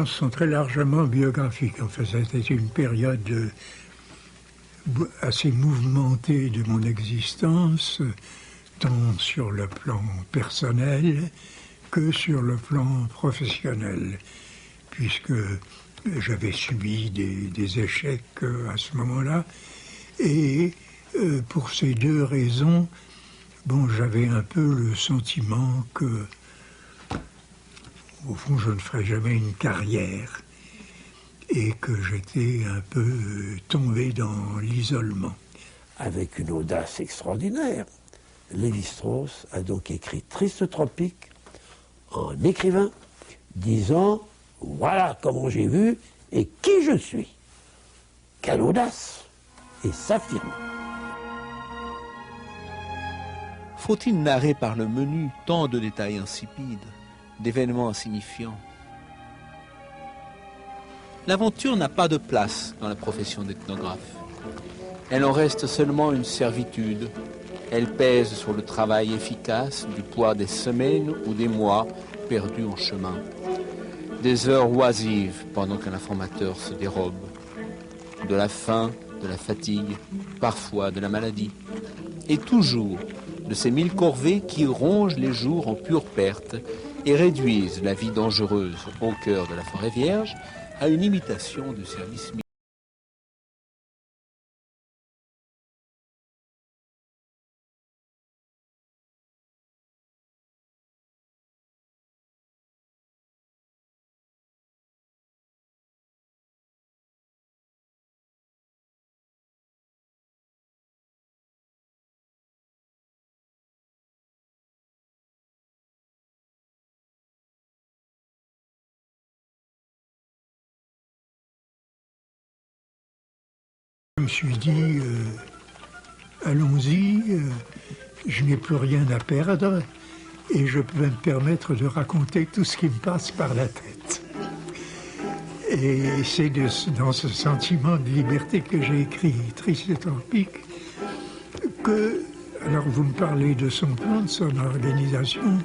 Sont très largement biographiques. Enfin, c'était une période assez mouvementée de mon existence, tant sur le plan personnel que sur le plan professionnel, puisque j'avais subi des échecs à ce moment-là. Et pour ces deux raisons, bon, j'avais un peu le sentiment que, au fond, je ne ferais jamais une carrière et que j'étais un peu tombé dans l'isolement. Avec une audace extraordinaire, Lévi-Strauss a donc écrit Triste Tropique en écrivain, disant « Voilà comment j'ai vu et qui je suis ». Quelle audace! Et s'affirme. Faut-il narrer par le menu tant de détails insipides, d'événements insignifiants? L'aventure n'a pas de place dans la profession d'ethnographe. Elle en reste seulement une servitude. Elle pèse sur le travail efficace du poids des semaines ou des mois perdus en chemin. Des heures oisives pendant qu'un informateur se dérobe. De la faim, de la fatigue, parfois de la maladie. Et toujours de ces 1000 corvées qui rongent les jours en pure perte et réduisent la vie dangereuse au cœur de la forêt vierge à une imitation du service militaire. Je me suis dit, allons-y, je n'ai plus rien à perdre et je peux me permettre de raconter tout ce qui me passe par la tête. Et c'est dans ce sentiment de liberté que j'ai écrit Triste Tropique que, alors vous me parlez de son plan, de son organisation,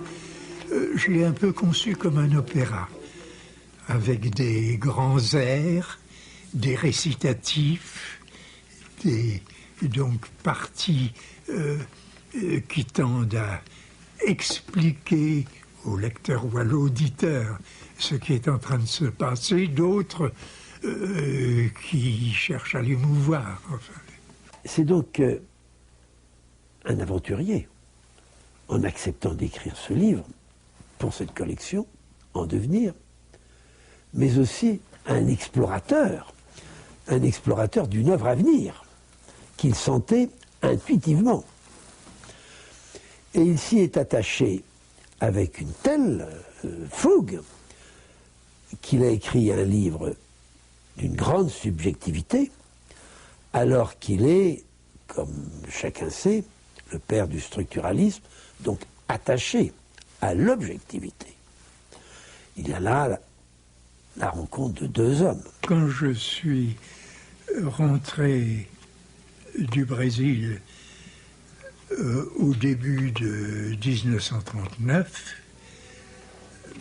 je l'ai un peu conçu comme un opéra, avec des grands airs, des récitatifs, des donc parties qui tendent à expliquer au lecteur ou à l'auditeur ce qui est en train de se passer, d'autres qui cherchent à l'émouvoir. Enfin. C'est donc un aventurier, en acceptant d'écrire ce livre pour cette collection en devenir, mais aussi un explorateur d'une œuvre à venir, qu'il sentait intuitivement. Et il s'y est attaché avec une telle fougue qu'il a écrit un livre d'une grande subjectivité, alors qu'il est, comme chacun sait, le père du structuralisme, donc attaché à l'objectivité. Il y a là la rencontre de deux hommes. Quand je suis rentré du Brésil au début de 1939,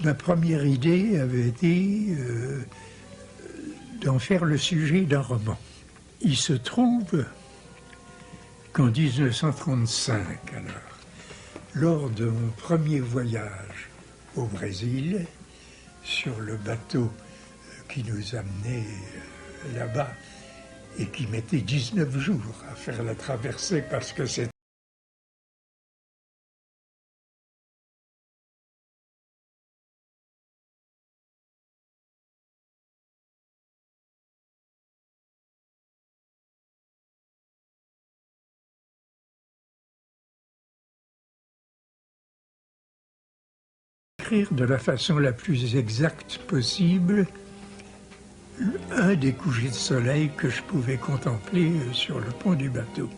ma première idée avait été d'en faire le sujet d'un roman. Il se trouve qu'en 1935, alors, lors de mon premier voyage au Brésil, sur le bateau qui nous amenait là-bas et qui mettait 19 jours à faire la traversée parce que c'était écrire de la façon la plus exacte possible un des couchers de soleil que je pouvais contempler sur le pont du bateau.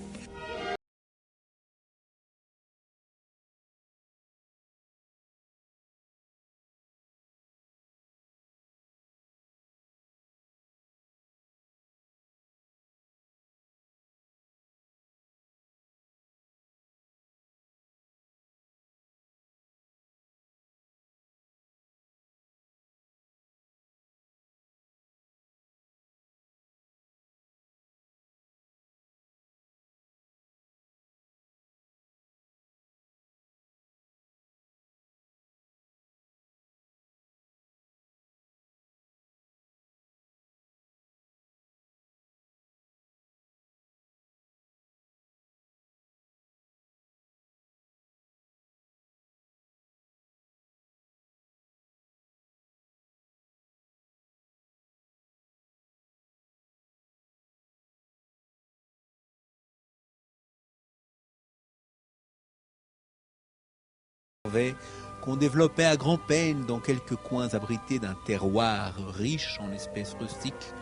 qu'on développait à grand-peine dans quelques coins abrités d'un terroir riche en espèces rustiques,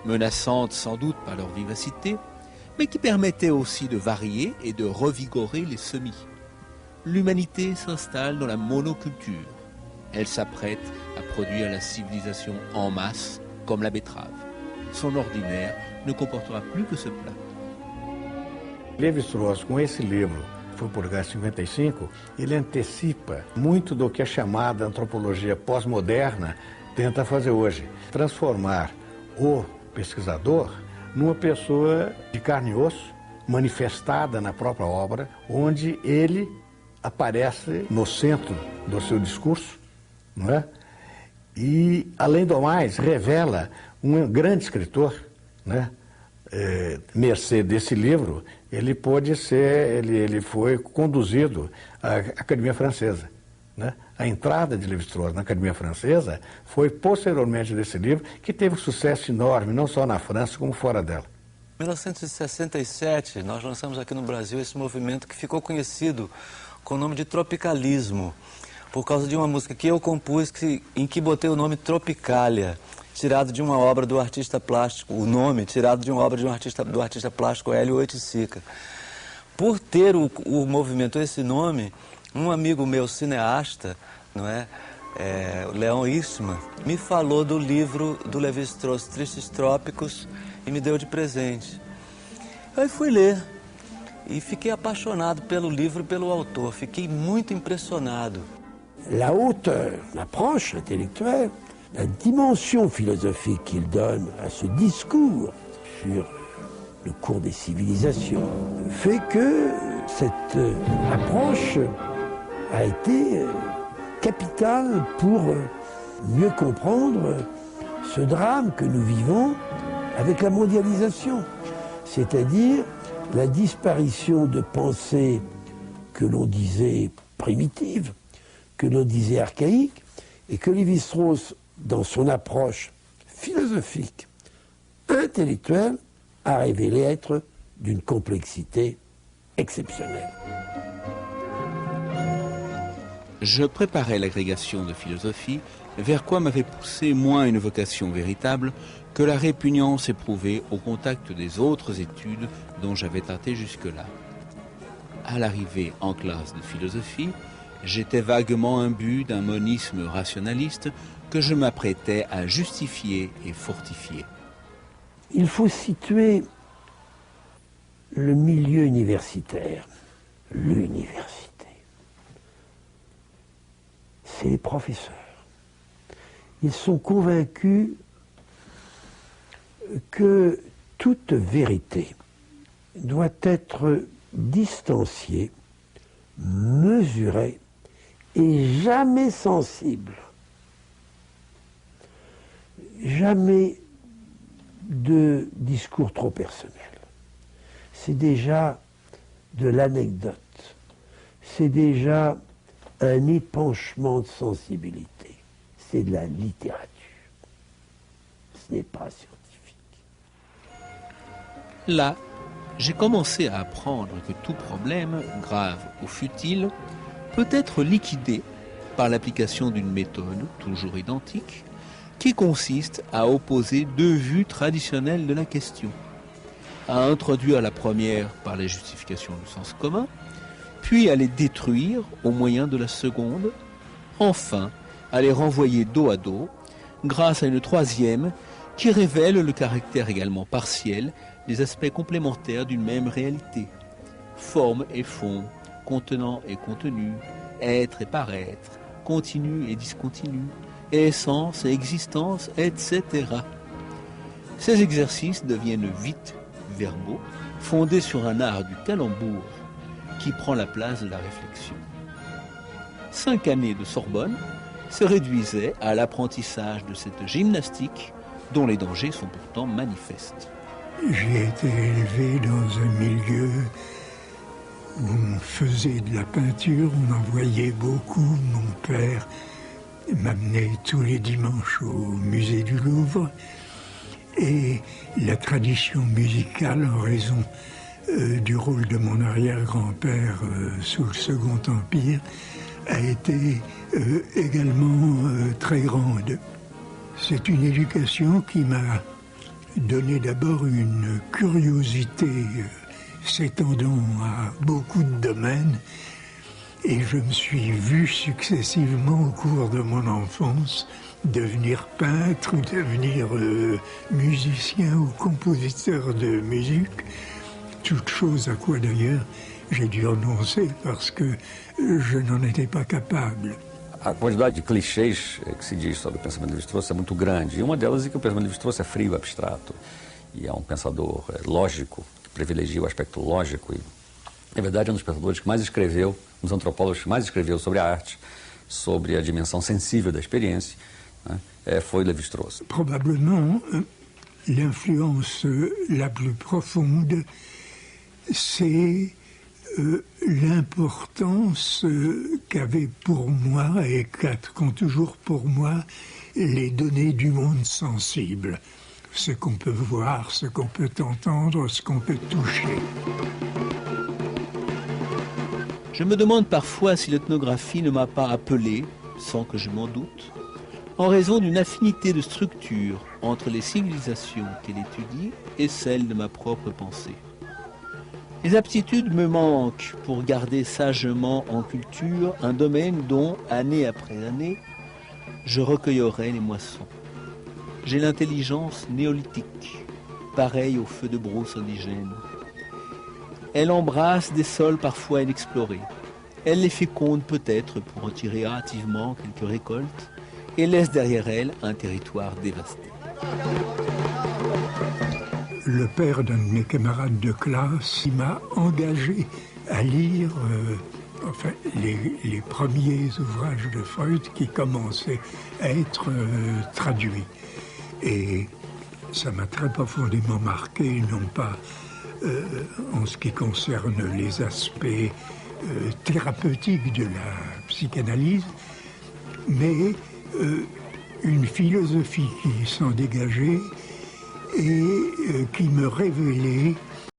menaçantes sans doute par leur vivacité, mais qui permettaient aussi de varier et de revigorer les semis. L'humanité s'installe dans la monoculture. Elle s'apprête à produire la civilisation en masse, comme la betterave. Son ordinaire ne comportera plus que ce plat. Lévi-Strauss, com esse livro, foi publicado em 55, ele antecipa muito do que a chamada antropologia pós-moderna tenta fazer hoje. Transformar o pesquisador numa pessoa de carne e osso, manifestada na própria obra, onde ele aparece no centro do seu discurso, não é? E, além do mais, revela um grande escritor, né? Mercê desse livro, ele foi conduzido à Academia Francesa, né? A entrada de Lévi-Strauss na Academia Francesa foi posteriormente desse livro, que teve um sucesso enorme, não só na França, como fora dela. Em 1967, nós lançamos aqui no Brasil esse movimento que ficou conhecido com o nome de tropicalismo, por causa de uma música que eu compus, em que botei o nome Tropicália, tirado de uma obra do artista plástico, o nome tirado de uma obra do artista plástico Hélio Oiticica. Por ter o movimento esse nome, um amigo meu cineasta, não é, o Leon Eastman, me falou do livro do Lévi-Strauss, Tristes Trópicos, e me deu de presente. Aí fui ler e fiquei apaixonado pelo livro e pelo autor, fiquei muito impressionado. La hauteur, l'approche intellectuelle, la dimension philosophique qu'il donne à ce discours sur le cours des civilisations fait que cette approche a été capitale pour mieux comprendre ce drame que nous vivons avec la mondialisation, c'est-à-dire la disparition de pensées que l'on disait primitives, que l'on disait archaïques, et que Lévi-Strauss, dans son approche philosophique, intellectuelle, a révélé être d'une complexité exceptionnelle. Je préparais l'agrégation de philosophie, vers quoi m'avait poussé moins une vocation véritable que la répugnance éprouvée au contact des autres études dont j'avais tâté jusque-là. À l'arrivée en classe de philosophie, j'étais vaguement imbu d'un monisme rationaliste que je m'apprêtais à justifier et fortifier. Il faut situer le milieu universitaire, l'université. C'est les professeurs. Ils sont convaincus que toute vérité doit être distanciée, mesurée et jamais sensible. Jamais de discours trop personnel. C'est déjà de l'anecdote. C'est déjà un épanchement de sensibilité. C'est de la littérature. Ce n'est pas scientifique. Là, j'ai commencé à apprendre que tout problème, grave ou futile, peut être liquidé par l'application d'une méthode toujours identique qui consiste à opposer deux vues traditionnelles de la question, à introduire la première par les justifications du sens commun, puis à les détruire au moyen de la seconde, enfin à les renvoyer dos à dos grâce à une troisième qui révèle le caractère également partiel des aspects complémentaires d'une même réalité, forme et fond, contenant et contenu, être et paraître, continu et discontinu, essence et existence, etc. Ces exercices deviennent vite verbaux, fondés sur un art du calembour qui prend la place de la réflexion. 5 années de Sorbonne se réduisaient à l'apprentissage de cette gymnastique dont les dangers sont pourtant manifestes. J'ai été élevé dans un milieu où on faisait de la peinture, on en voyait beaucoup. Mon père m'amenait tous les dimanches au musée du Louvre. Et la tradition musicale, en raison du rôle de mon arrière-grand-père sous le Second Empire, a été également très grande. C'est une éducation qui m'a donné d'abord une curiosité s'étendant à beaucoup de domaines, et je me suis vu successivement au cours de mon enfance devenir peintre ou devenir musicien ou compositeur de musique, toute chose à quoi d'ailleurs j'ai dû renoncer parce que je n'en étais pas capable. A quantidade de clichês que se diz sobre o pensamento de Lévi-Strauss é muito grande. E uma delas é que o pensamento de Lévi-Strauss é frio, abstrato. E é um pensador lógico, que privilegia o aspecto lógico. E, na verdade, é um dos pensadores que mais escreveu, um dos antropólogos que mais escreveu sobre a arte, sobre a dimensão sensível da experiência, né, foi Lévi-Strauss. Probablement, l'influence la plus profonde, c'est l'importance qu'avaient pour moi et qu'ont toujours pour moi les données du monde sensible. Ce qu'on peut voir, ce qu'on peut entendre, ce qu'on peut toucher. Je me demande parfois si l'ethnographie ne m'a pas appelé, sans que je m'en doute, en raison d'une affinité de structure entre les civilisations qu'elle étudie et celles de ma propre pensée. Les aptitudes me manquent pour garder sagement en culture un domaine dont, année après année, je recueillerai les moissons. J'ai l'intelligence néolithique, pareille au feu de brousse indigène. Elle embrasse des sols parfois inexplorés. Elle les féconde peut-être pour en tirer hâtivement quelques récoltes et laisse derrière elle un territoire dévasté. Le père d'un de mes camarades de classe, il m'a engagé à lire les premiers ouvrages de Freud qui commençaient à être traduits. Et ça m'a très profondément marqué, non pas en ce qui concerne les aspects thérapeutiques de la psychanalyse, mais une philosophie qui s'en dégageait et qui me révélait